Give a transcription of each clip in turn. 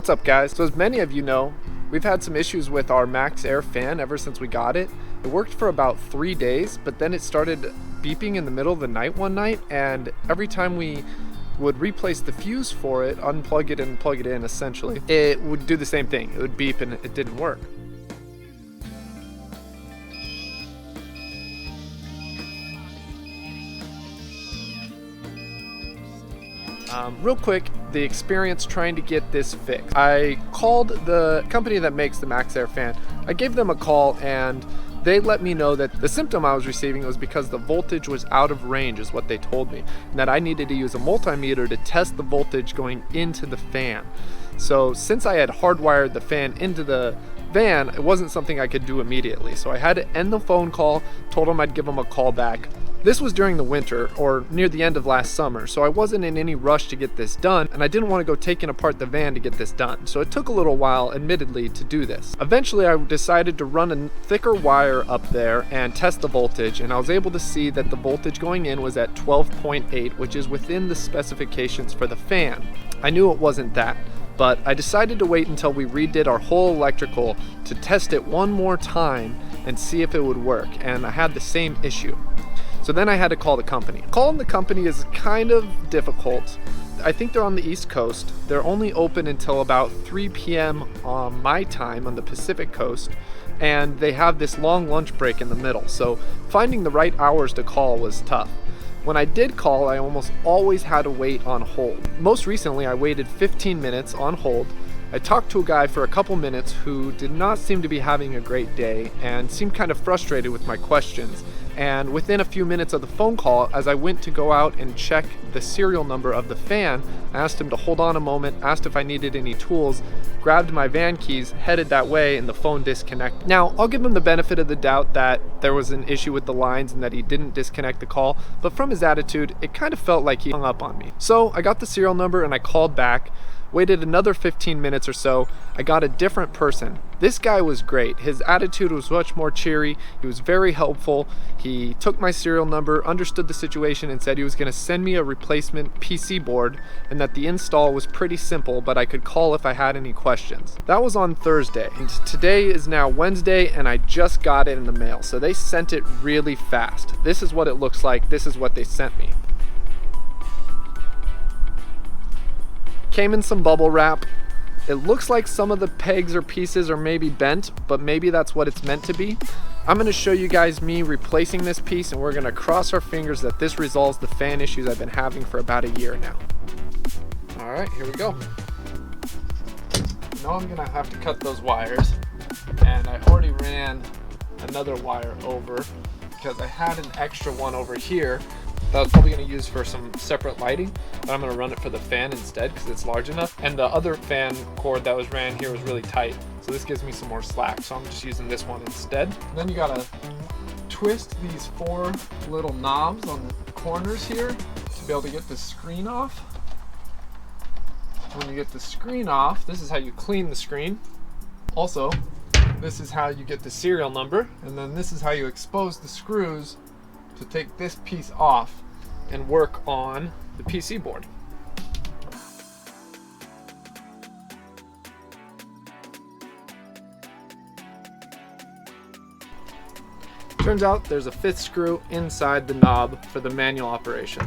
What's up, guys? So as many of you know, we've had some issues with our MaxxAir fan ever since we got it. It worked for about 3 days, but then it started beeping in the middle of the night one night, and every time we would replace the fuse for it, unplug it and plug it in essentially, it would do the same thing. It would beep and it didn't work. Real quick, the experience trying to get this fixed. I called the company that makes the MaxxAir fan. I gave them a call and they let me know that the symptom I was receiving was because the voltage was out of range, is what they told me, and that I needed to use a multimeter to test the voltage going into the fan. So since I had hardwired the fan into the van, it wasn't something I could do immediately. So I had to end the phone call, told them I'd give them a call back. This was during the winter, or near the end of last summer, so I wasn't in any rush to get this done, and I didn't want to go taking apart the van to get this done. So it took a little while, admittedly, to do this. Eventually, I decided to run a thicker wire up there and test the voltage, and I was able to see that the voltage going in was at 12.8, which is within the specifications for the fan. I knew it wasn't that, but I decided to wait until we redid our whole electrical to test it one more time and see if it would work, and I had the same issue. So then I had to call the company. Calling the company is kind of difficult. I think they're on the East Coast. They're only open until about 3 p.m. on my time on the Pacific Coast, and they have this long lunch break in the middle. So finding the right hours to call was tough. When I did call, I almost always had to wait on hold. Most recently, I waited 15 minutes on hold. I talked to a guy for a couple minutes who did not seem to be having a great day and seemed kind of frustrated with my questions. And within a few minutes of the phone call, as I went to go out and check the serial number of the fan, I asked him to hold on a moment, asked if I needed any tools, grabbed my van keys, headed that way, and the phone disconnected. Now, I'll give him the benefit of the doubt that there was an issue with the lines and that he didn't disconnect the call, but from his attitude, it kind of felt like he hung up on me. So I got the serial number and I called back. Waited another 15 minutes or so. I got a different person. This guy was great. His attitude was much more cheery. He was very helpful. He took my serial number, understood the situation, and said he was going to send me a replacement PC board and that the install was pretty simple, but I could call if I had any questions. That was on Thursday, and today is now Wednesday, and I just got it in the mail. So they sent it really fast. This is what it looks like. This is what they sent me. Came in some bubble wrap. It looks like some of the pegs or pieces are maybe bent, but maybe that's what it's meant to be. I'm going to show you guys me replacing this piece, and we're going to cross our fingers that this resolves the fan issues I've been having for about a year now. All right, here we go. Now I'm going to have to cut those wires, and I already ran another wire over because I had an extra one over here that I was probably going to use for some separate lighting, but I'm going to run it for the fan instead because it's large enough. And the other fan cord that was ran here was really tight, so this gives me some more slack, so I'm just using this one instead. And then you got to twist these 4 little knobs on the corners here to be able to get the screen off. When you get the screen off, this is how you clean the screen. Also, this is how you get the serial number, and then this is how you expose the screws to take this piece off and work on the PC board. Turns out there's a 5th screw inside the knob for the manual operation.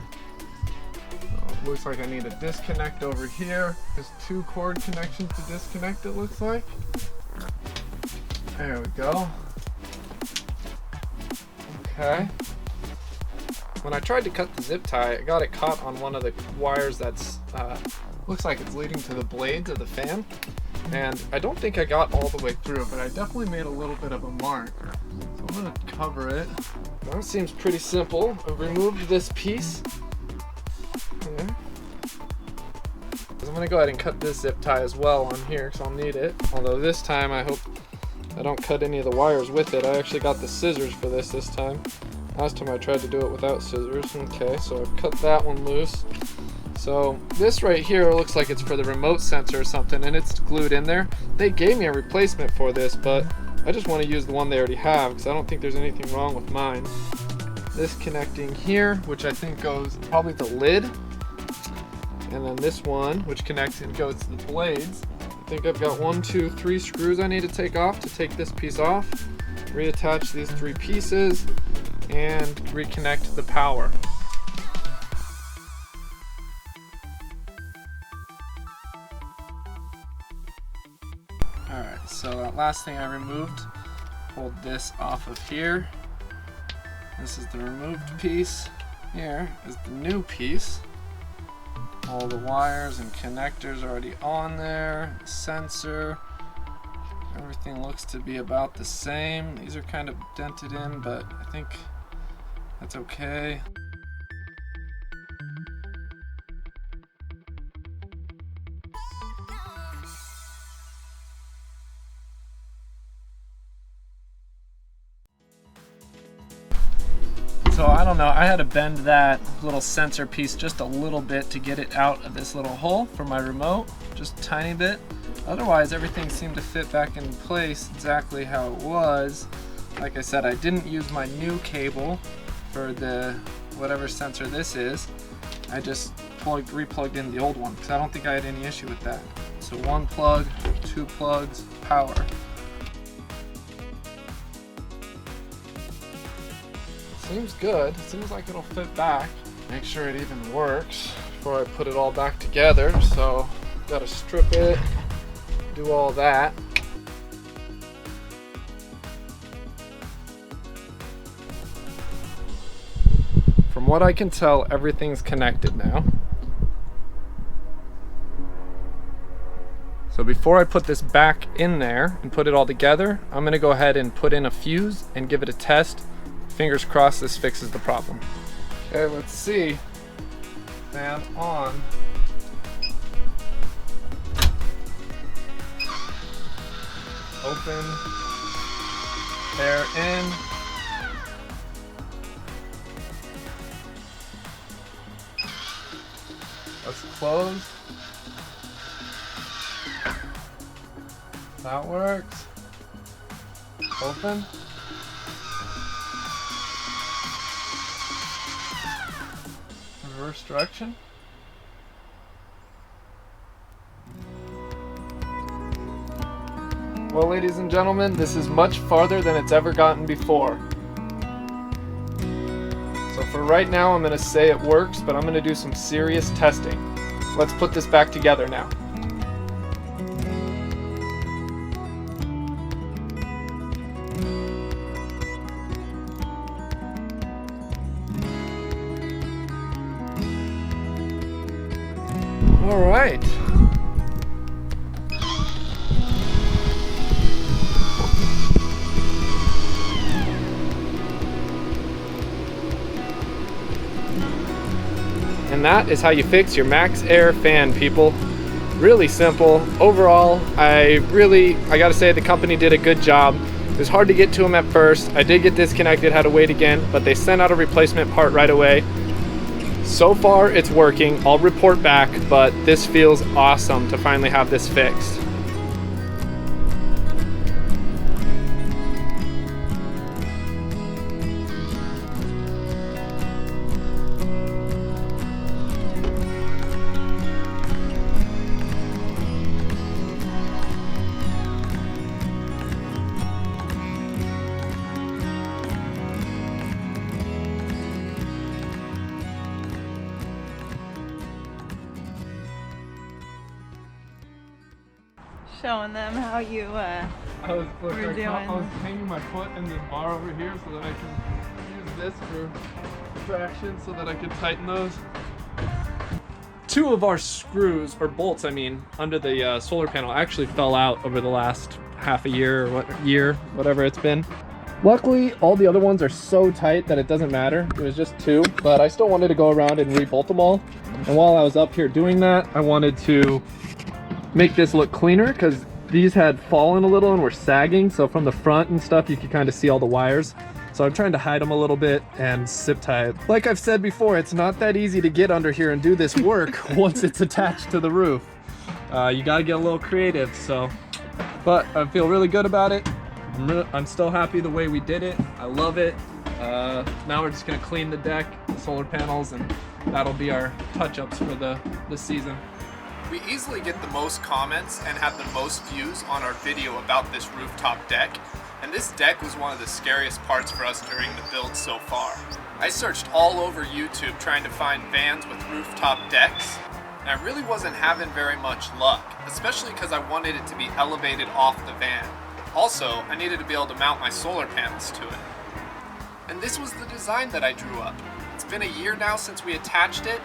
Looks like I need a disconnect over here. There's 2 cord connections to disconnect, it looks like. There we go. Okay. When I tried to cut the zip tie, I got it caught on one of the wires that's looks like it's leading to the blades of the fan, and I don't think I got all the way through, but I definitely made a little bit of a mark. So I'm going to cover it. That seems pretty simple. I've removed this piece here. I'm going to go ahead and cut this zip tie as well on here because I'll need it. Although this time I hope I don't cut any of the wires with it. I actually got the scissors for this time. Last time I tried to do it without scissors. Okay, so I've cut that one loose. So this right here looks like it's for the remote sensor or something, and it's glued in there. They gave me a replacement for this, but I just want to use the one they already have because I don't think there's anything wrong with mine. This connecting here, which I think goes probably the lid, and then this one, which connects and goes to the blades. I think I've got 1, 2, 3 screws I need to take off to take this piece off, reattach these 3 pieces, and reconnect the power. Alright, so that last thing I removed, pulled this off of here. This is the removed piece. Here is the new piece. All the wires and connectors already on there, the sensor. Everything looks to be about the same. These are kind of dented in, but I think that's okay. So I don't know, I had to bend that little sensor piece just a little bit to get it out of this little hole for my remote, just a tiny bit. Otherwise, everything seemed to fit back in place exactly how it was. Like I said, I didn't use my new cable for the whatever sensor this is. I just replugged in the old one because I don't think I had any issue with that. So 1 plug, 2 plugs, power. Seems good. Seems like it'll fit back. Make sure it even works before I put it all back together. So gotta strip it, do all that. From what I can tell, everything's connected now. So before I put this back in there and put it all together, I'm gonna go ahead and put in a fuse and give it a test. Fingers crossed this fixes the problem. Okay, let's see. Fan on. Open. Air in. Let's close. That works. Open. Reverse direction. Well, ladies and gentlemen, this is much farther than it's ever gotten before. So for right now, I'm going to say it works, but I'm going to do some serious testing. Let's put this back together now. All right. And that is how you fix your MaxxAir fan, people. Really simple. Overall, I gotta say the company did a good job. It was hard to get to them at first. I did get disconnected, had to wait again, but they sent out a replacement part right away. So far, it's working. I'll report back, but this feels awesome to finally have this fixed. Showing them how you I was hanging my foot in this bar over here so that I can use this for traction so that I could tighten those. 2 of our screws, or bolts I mean, under the solar panel actually fell out over the last half a year or whatever it's been. Luckily, all the other ones are so tight that it doesn't matter. It was just 2, but I still wanted to go around and re-bolt them all. And while I was up here doing that, I wanted to make this look cleaner because these had fallen a little and were sagging, so from the front and stuff you could kind of see all the wires. So I'm trying to hide them a little bit and zip tie it. Like I've said before, it's not that easy to get under here and do this work once it's attached to the roof. You gotta get a little creative, so. But I feel really good about it. I'm still happy the way we did it. I love it. Now we're just gonna clean the deck, the solar panels, and that'll be our touch-ups for this season. We easily get the most comments and have the most views on our video about this rooftop deck, and this deck was one of the scariest parts for us during the build so far. I searched all over YouTube trying to find vans with rooftop decks, and I really wasn't having very much luck, especially because I wanted it to be elevated off the van. Also, I needed to be able to mount my solar panels to it. And this was the design that I drew up. It's been a year now since we attached it.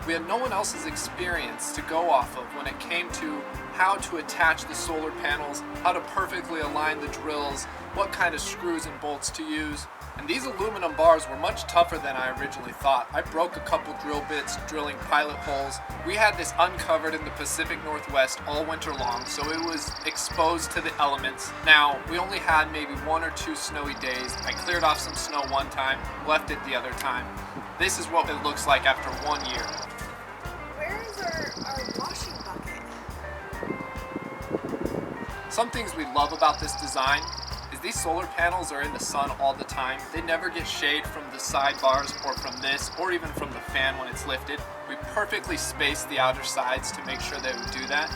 We had no one else's experience to go off of when it came to how to attach the solar panels, how to perfectly align the drills, what kind of screws and bolts to use. And these aluminum bars were much tougher than I originally thought. I broke a couple drill bits drilling pilot holes. We had this uncovered in the Pacific Northwest all winter long, so it was exposed to the elements. Now, we only had maybe 1 or 2 snowy days. I cleared off some snow one time, left it the other time. This is what it looks like after 1 year. Where is our washing bucket? Some things we love about this design is these solar panels are in the sun all the time. They never get shade from the sidebars or from this or even from the fan when it's lifted. We perfectly space the outer sides to make sure they would do that.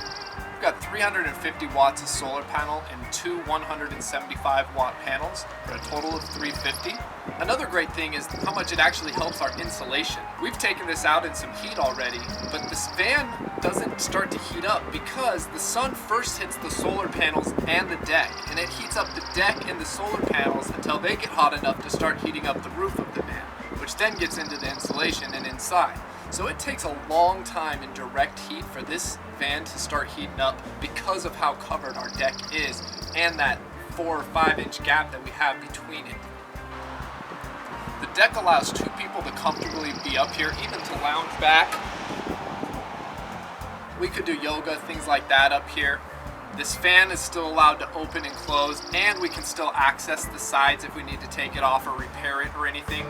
We've got 350 watts of solar panel and 2 175 watt panels for a total of 350. Another great thing is how much it actually helps our insulation. We've taken this out in some heat already, but this fan doesn't start to heat up because the sun first hits the solar panels and the deck, and it heats up the deck and the solar panels until they get hot enough to start heating up the roof of the van, which then gets into the insulation and inside. So it takes a long time in direct heat for this van to start heating up because of how covered our deck is and that 4 or 5 inch gap that we have between it. The deck allows 2 people to comfortably be up here, even to lounge back. We could do yoga, things like that up here. This fan is still allowed to open and close, and we can still access the sides if we need to take it off or repair it or anything.